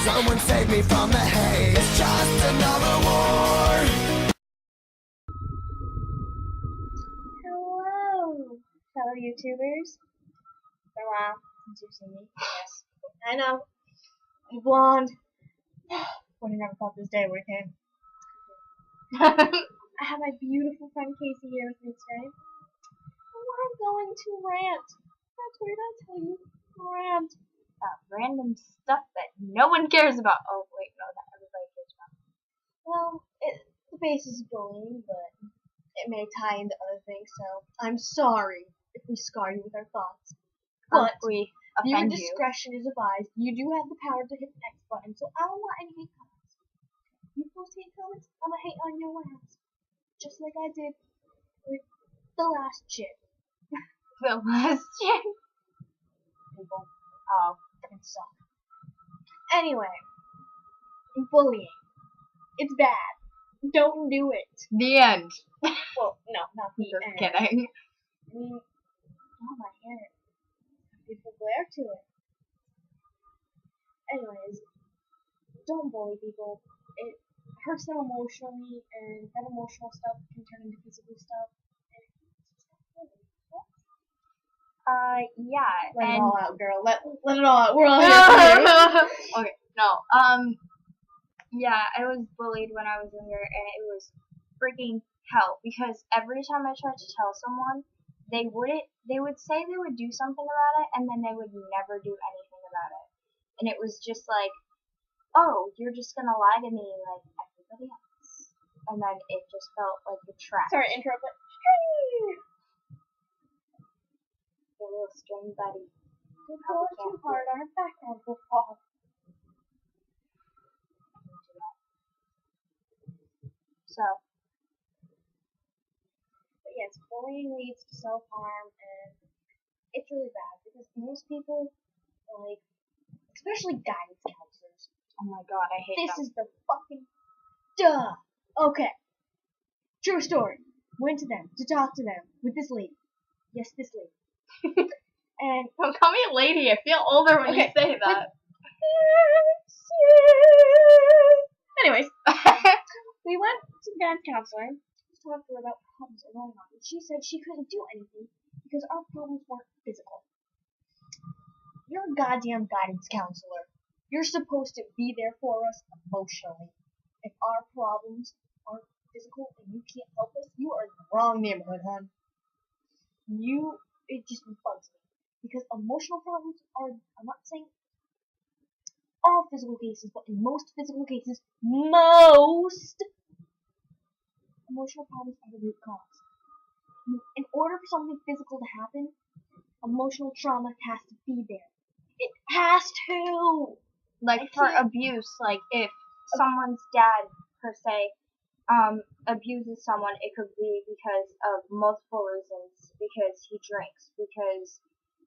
Someone save me from the haze. It's just another war. Hello, fellow YouTubers. It's been a while since you've seen me. Yes, I know. I'm blonde. Would have never thought this day would have came. I have my beautiful friend Casey here with me today. And we're going to rant. That's weird, I tell you. Rant. About random stuff that no one cares about. Oh, wait, no, that everybody cares about. Well, the base is bullying, but it may tie into other things, so I'm sorry if we scar you with our thoughts. But we viewer offend you. discretion is advised. You do have the power to hit the X button, so I don't want any hate comments. You post hate comments, I'm gonna hate on your ass. Just like I did with the last chick. The last chick. People. Oh, fucking suck. Anyway, bullying. It's bad. Don't do it. The end. Well, no, not the Just end. kidding. I mean, oh my hair. Beautiful glare to it. Anyways, don't bully people. It hurts them emotionally, and that emotional stuff can turn into physical stuff. And it's just not good. Yeah. Let and it all out, girl. Let it all out. We're all here. Okay, no. Yeah, I was bullied when I was younger, and it was freaking hell because every time I tried to tell someone, they would say they would do something about it, and then they would never do anything about it. And it was just like, oh, you're just gonna lie to me like everybody else. And then it just felt like a trap. Sorry, intro, but Your little string buddy. don't pull it too hard. Our background will fall. So, But yes, bullying leads to self-harm, and it's really bad because most people, like, especially guidance counselors, oh my god, I hate this them. is the fucking duh. Okay, true story. Went to them to talk to them with this lady. Yes, this lady. And Don't call me a lady. I feel older when Okay, you say that. anyways, we went to the guidance counselor to talk to her about problems that were going on. And she said she couldn't do anything because our problems weren't physical. You're a goddamn guidance counselor. You're supposed to be there for us emotionally. If our problems aren't physical and you can't help us, you are in the wrong neighborhood, hon. It just bugs me. Because emotional problems are, I'm not saying all physical cases, but in most physical cases, most emotional problems are the root cause. In order for something physical to happen, emotional trauma has to be there. It has to! Like I for can't- abuse, like if someone's dad per se abuses someone, it could be because of multiple reasons. Because he drinks, because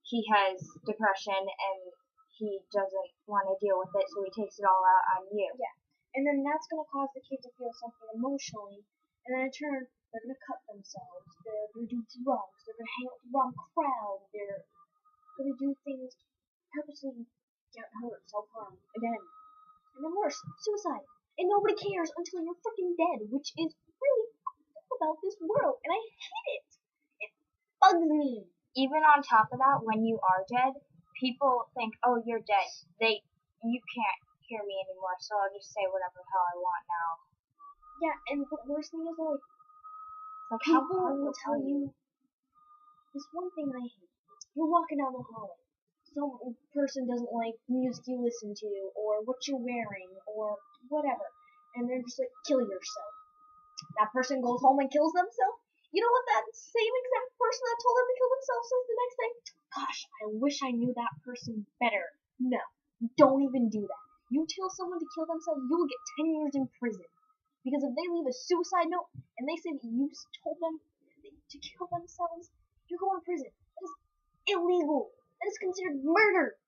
he has depression and he doesn't want to deal with it, so he takes it all out on you. Yeah. And then that's going to cause the kid to feel something emotionally, and then in turn, they're going to cut themselves, they're going to do drugs, they're going to hang out with the wrong crowd, they're going to do things to purposely get hurt, self-harm, again. And then worse, suicide. And nobody cares until you're freaking dead, which is really fucked up about this world, and I hate it. It bugs me. Even on top of that, when you are dead, people think, oh, you're dead. You can't hear me anymore, so I'll just say whatever the hell I want now. Yeah, and the worst thing is, like How people hard will tell you this one thing I hate. You're walking down the hallway. Some person doesn't like the music you listen to, or what you're wearing, or whatever, and they're just like, kill yourself. That person goes home and kills themselves. You know what that same exact person that told them to kill themselves says the next day? Gosh, I wish I knew that person better. No, don't even do that. You tell someone to kill themselves, you will get 10 years in prison. Because if they leave a suicide note and they say that you told them to kill themselves, you're going to prison. That is illegal. That is considered murder.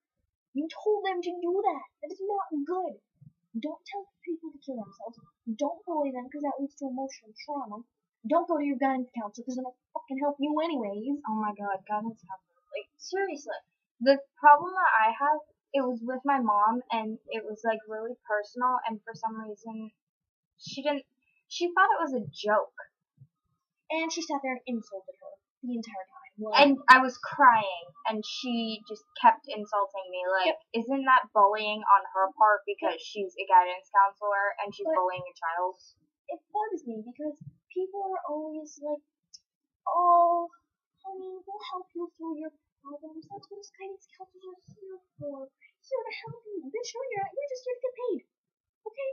You told them to do that. That is not good. Don't tell people to kill themselves. Don't bully them because that leads to emotional trauma. Don't go to your guidance counselor because they're not fucking help you anyways. Oh my god, guidance counselor. Like, seriously. The problem that I have it was with my mom, and it was like really personal, and for some reason she thought it was a joke. And she sat there and insulted her the entire time. Like, And I was crying, and she just kept insulting me. Like, isn't that bullying on her part because she's a guidance counselor and she's bullying a child? it bugs me because people are always like, oh, honey, we'll help you through your problems. That's what us guidance counselors are here for. Here to help you. Bitch, no, you're just here to get paid. Okay?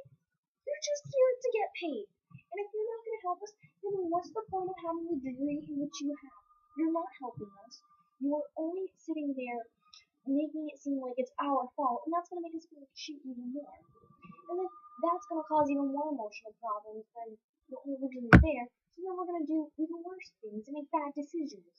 You're just here to get paid. And if you're not going to help us, then what's the point of having the degree in which you have? You're not helping us. You're only sitting there making it seem like it's our fault, and that's going to make us feel like shit even more. And then that's going to cause even more emotional problems than what were originally there, so then we're going to do even worse things and make bad decisions.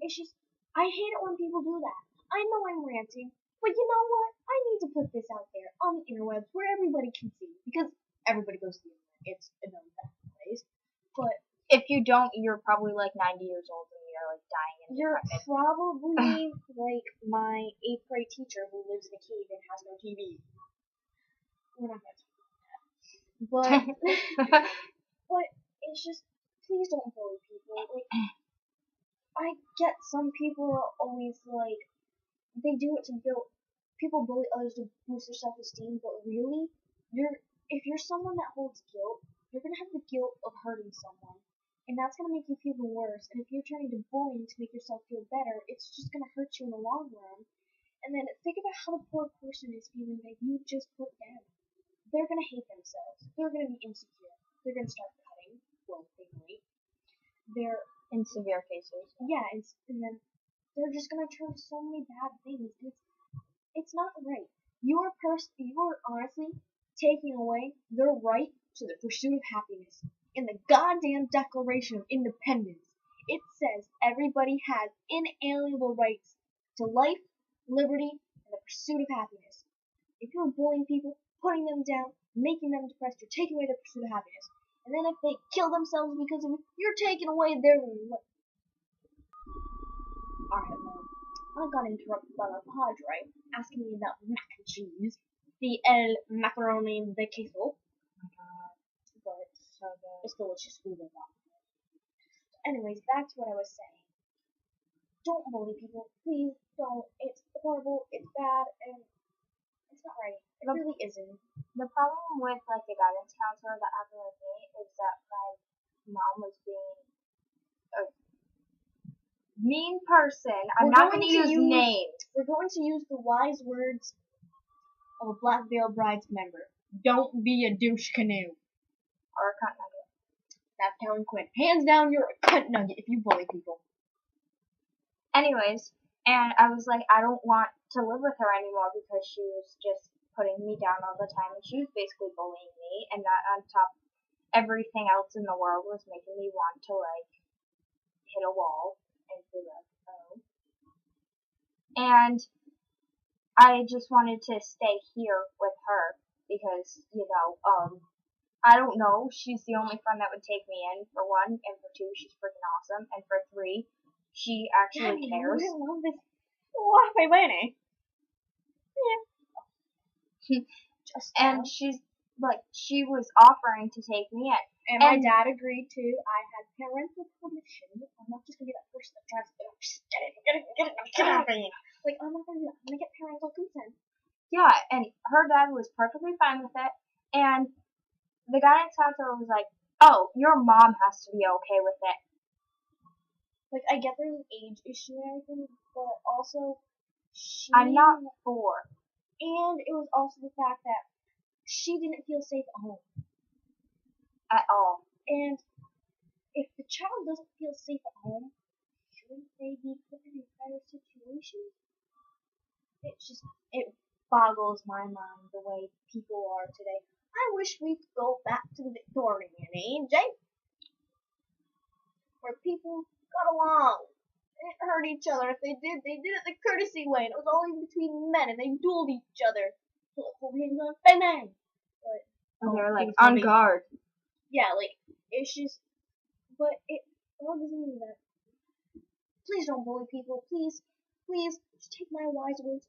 It's just, I hate it when people do that. I know I'm ranting, but you know what? I need to put this out there on the interwebs where everybody can see, because everybody goes to the internet. It's a known fact nowadays. But if you don't, you're probably like 90 years old and you're like dying. And you're probably like my 8th grade teacher who lives in a cave and has no TV. We're not gonna talk about that. But but it's just, please don't bully people. Like, I get some people are always like, they do it to build. People bully others to boost their self-esteem, but really, if you're someone that holds guilt, you're gonna have the guilt of hurting someone, and that's gonna make you feel worse. And if you're trying to bully to make yourself feel better, it's just gonna hurt you in the long run. And then think about how the poor person is feeling that you just put down. They're gonna hate themselves. They're gonna be insecure. They're gonna start cutting. Well, they might. They're in severe cases. Yeah, and then they're just gonna turn to so many bad things. And it's not right. You're honestly taking away their right to the pursuit of happiness. In the goddamn Declaration of Independence, it says everybody has inalienable rights to life, liberty, and the pursuit of happiness. If you're bullying people, putting them down, making them depressed, you're taking away their pursuit of happiness. And then if they kill themselves because of it, you're taking away their life. Alright, well, I got interrupted by my padre asking me about mac and cheese. The el macaroni de queso. But So good. it's delicious food as well. Anyways, back to what I was saying. Don't bully people. Please don't. It's horrible, it's bad, and it's not right. It really isn't. The problem with like the guidance counselor that happened with me is that my mom was being a mean person. I'm not going to use names. We're going to use the wise words of a Black Veil Brides member. Don't be a douche canoe. Or a cunt nugget. That's Karen Quinn. Hands down, you're a cunt nugget if you bully people. Anyways, and I was like, I don't want to live with her anymore because she was just putting me down all the time, and she was basically bullying me, and that on top of everything else in the world was making me want to like hit a wall and be like, oh. And I just wanted to stay here with her because, I don't know, she's the only friend that would take me in, for one, and for two, she's freaking awesome, and for three, she actually cares. I love this. Oh, my money. And she was offering to take me in. And my dad agreed too. I had parental permission. I'm not just gonna be that person that tries to get out of here. Like, I'm not gonna do that. I'm gonna get parental consent. Yeah, and her dad was perfectly fine with it. And the guidance counselor was like, oh, your mom has to be okay with it. Like, I get there's an age issue and everything, but also, I'm not 4. And it was also the fact that she didn't feel safe at home. At all. And if the child doesn't feel safe at home, shouldn't they be put in a better situation? It boggles my mind the way people are today. I wish we could go back to the Victorian age, where people got along. They didn't hurt each other. If they did it the courtesy way, and it was only between men, and they dueled each other. Hold hands on, bang bang. And they were like, on guard. Yeah, like, it's just, but it bugs me that, please don't bully people, please, just take my wise words,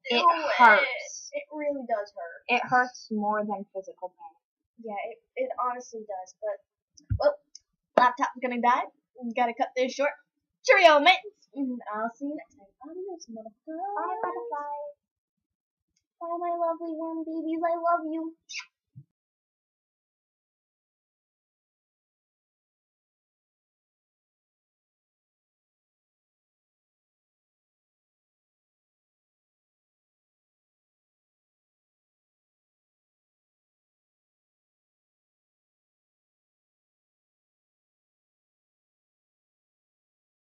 It Ew, hurts. It really does hurt. It hurts more than physical pain. Yeah, it honestly does. But, well, laptop's gonna die. Gotta cut this short. Cheerio, mates! I'll see you next time. Adios, motherfucker. Bye, butterfly. Bye, my lovely worm babies. I love you.